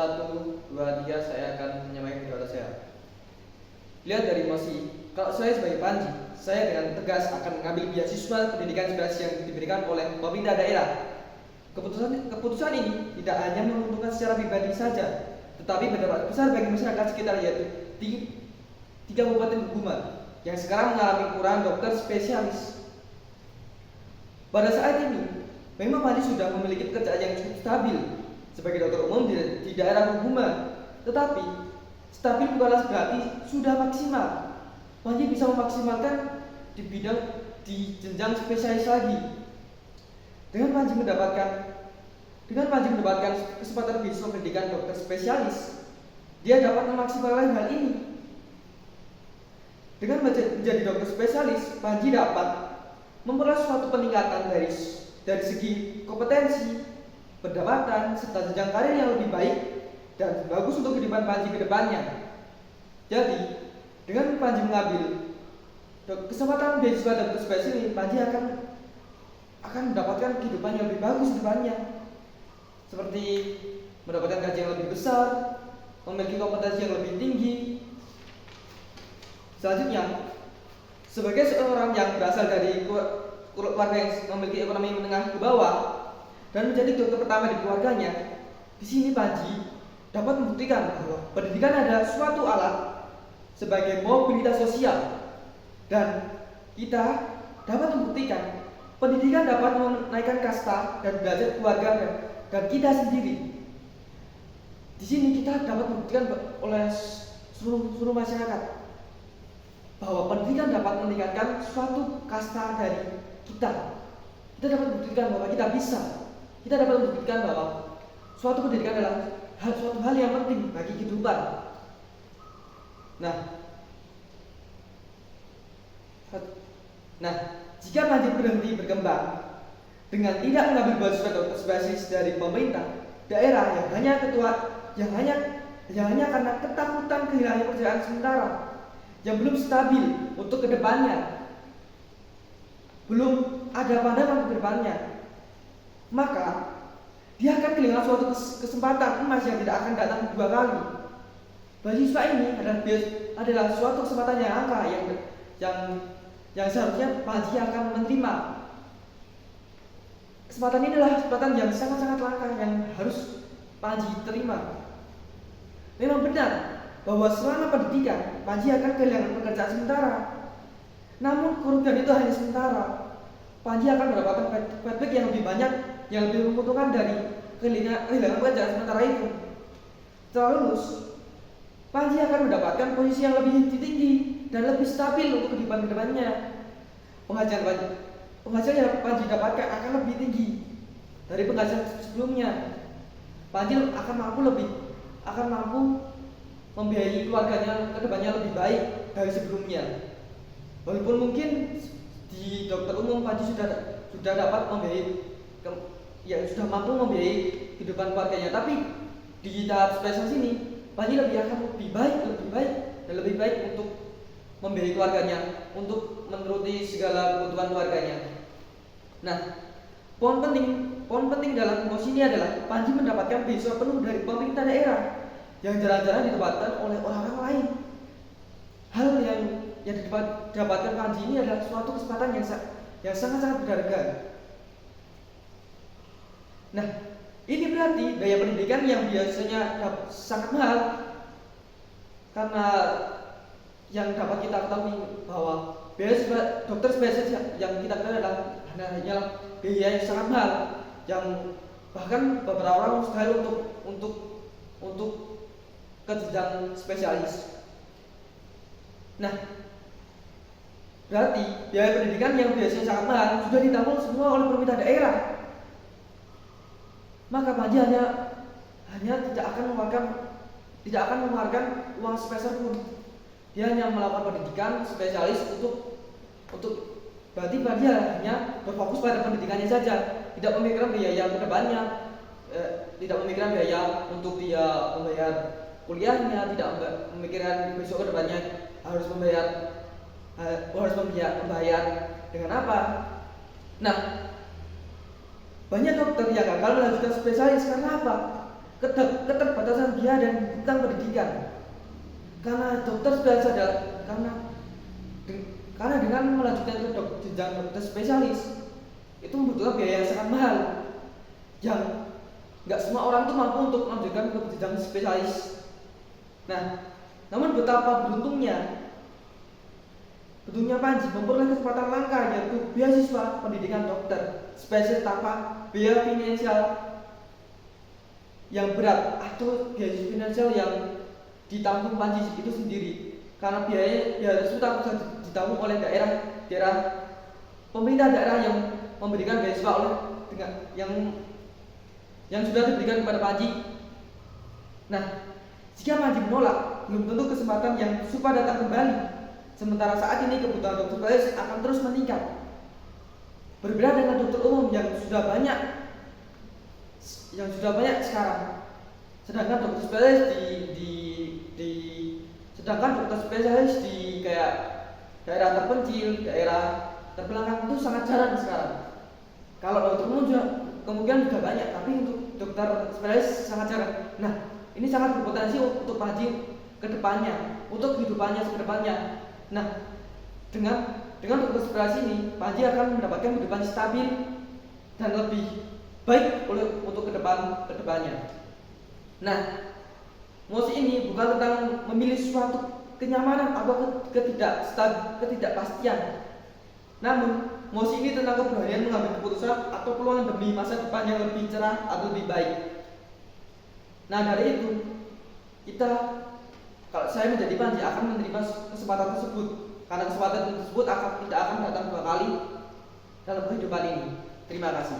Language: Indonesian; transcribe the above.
Satu, dua, tiga, saya akan menyampaikan pendapat saya. Lihat dari emosi, kalau saya sebagai Panji, saya dengan tegas akan mengambil beasiswa pendidikan spesial yang diberikan oleh pemerintah daerah. Keputusan ini tidak hanya menguntungkan secara pribadi saja, tetapi berdampak besar bagi masyarakat sekitar, yaitu di 3 Kabupaten Guma yang sekarang mengalami kekurangan dokter spesialis. Pada saat ini, memang Panji sudah memiliki pekerjaan yang cukup stabil sebagai dokter umum di daerah Guma, tetapi stabil bukanlah berarti sudah maksimal. Panji bisa memaksimalkan di jenjang spesialis lagi. Dengan Panji mendapatkan kesempatan beasiswa pendidikan dokter spesialis, dia dapat memaksimalkan hal ini. Dengan menjadi dokter spesialis, Panji dapat memperoleh suatu peningkatan dari segi kompetensi, pendapatan, serta jenjang karir yang lebih baik dan bagus untuk kehidupan Panji ke depannya. Jadi, dengan Panji mengambil kesempatan beasiswa dokter spesialis ini, Panji akan mendapatkan kehidupan yang lebih bagus ke depannya, seperti mendapatkan gaji yang lebih besar, memiliki kompetensi yang lebih tinggi. Selanjutnya, sebagai seorang yang berasal dari keluarga yang memiliki ekonomi menengah ke bawah dan menjadi dokter pertama di keluarganya, di sini Panji dapat membuktikan bahwa pendidikan adalah suatu alat sebagai mobilitas sosial, dan kita dapat membuktikan pendidikan dapat menaikkan kasta dan derajat keluarga dan kita sendiri. Di sini kita dapat membuktikan oleh seluruh masyarakat bahwa pendidikan dapat meningkatkan suatu kasta dari kita. Kita dapat membuktikan bahwa kita bisa. Kita dapat membuktikan bahwa suatu pendidikan adalah suatu hal yang penting bagi kehidupan. Nah, jika Panji berhenti berkembang dengan tidak mengambil beasiswa dokter spesialis dari pemerintah daerah yang hanya karena ketakutan kehilangan pekerjaan sementara yang belum stabil untuk kedepannya, belum ada pandangan ke depannya, maka dia akan kehilangan suatu kesempatan emas yang tidak akan datang 2 kali. Beasiswa ini adalah suatu kesempatan yang langka yang seharusnya Panji akan menerima. Kesempatan ini adalah kesempatan yang sangat-sangat langka yang harus Panji terima. Memang benar bahwa selama pendidikan Panji akan kehilangan pekerjaan sementara, namun kerugian itu hanya sementara. Panji akan mendapatkan feedback yang lebih banyak, yang lebih menguntungkan dari kehilangan pekerjaan sementara itu. Setelah lulus, Panji akan mendapatkan posisi yang lebih tinggi dan lebih stabil untuk kehidupan kedepannya. Penghasilan yang Panji dapatkan akan lebih tinggi dari penghasilan sebelumnya. Panji akan mampu membiayai keluarganya kedepannya lebih baik dari sebelumnya. Walaupun mungkin di dokter umum Panji sudah dapat sudah mampu membiayai kehidupan keluarganya, tapi di tahap spesialis ini Panji akan lebih baik untuk membiayai keluarganya, untuk menuruti segala kebutuhan keluarganya. Nah, poin penting dalam promosi ini adalah Panji mendapatkan beasiswa penuh dari pemerintah daerah yang jarang-jarang didapatkan oleh orang-orang lain. Hal yang didapatkan Panji ini adalah suatu kesempatan yang sangat-sangat berharga. Nah, ini berarti biaya pendidikan yang biasanya sangat mahal, karena yang dapat kita ketahui bahwa biaya dokter spesialis yang kita kenal adalah hanya biaya yang sangat mahal, yang bahkan beberapa orang mustahil untuk ke jenjang spesialis. Nah, berarti biaya pendidikan yang biasanya sangat mahal sudah ditanggung semua oleh pemerintah daerah. Maka Panji hanya tidak akan mengeluarkan uang sepeser pun. Dia hanya melakukan pendidikan spesialis untuk berarti dia hanya berfokus pada pendidikannya saja, tidak memikirkan biaya ke depannya, tidak memikirkan biaya untuk dia membayar kuliahnya, tidak memikirkan besok ke depannya harus membayar dengan apa. Nah, banyak dokter yang gagal melanjutkan spesialis karena apa? keterbatasan biaya dan hutang pendidikan. Karena dokter sudah sadar, karena dengan melanjutkan ke jenjang dokter spesialis itu membutuhkan biaya yang sangat mahal, yang nggak semua orang itu mampu untuk melanjutkan ke jenjang spesialis. Nah, namun betapa beruntungnya Panji memperoleh kesempatan langka, yaitu beasiswa pendidikan dokter spesialis tanpa biaya finansial yang berat atau biaya finansial yang ditanggung Panji itu sendiri, karena biaya tersebut bisa ditanggung oleh daerah pemerintah daerah yang memberikan beasiswa oleh dengan yang sudah diberikan kepada Panji. Nah, jika Panji menolak, belum tentu kesempatan yang serupa datang kembali. Sementara saat ini kebutuhan dokter spesialis akan terus meningkat. Berbeda dengan dokter umum yang sudah banyak sekarang. Sedangkan dokter spesialis di kayak daerah terpencil, daerah terbelakang itu sangat jarang sekarang. Kalau dokter umum juga kemungkinan sudah banyak, tapi untuk dokter spesialis sangat jarang. Nah, ini sangat berpotensi untuk Panji kedepannya, untuk kehidupannya kedepannya. Nah, dengan dokter spesialis ini, Panji akan mendapatkan kehidupan stabil dan lebih baik untuk kedepannya. Nah, mosi ini bukan tentang memilih suatu kenyamanan atau ketidakpastian. Namun, mosi ini tentang keberanian mengambil keputusan atau peluang demi masa depan yang lebih cerah atau lebih baik. Nah, dari itu, kalau saya menjadi Panji akan menerima kesempatan tersebut, karena kesempatan tersebut tidak akan datang dua kali dalam kehidupan ini. Terima kasih.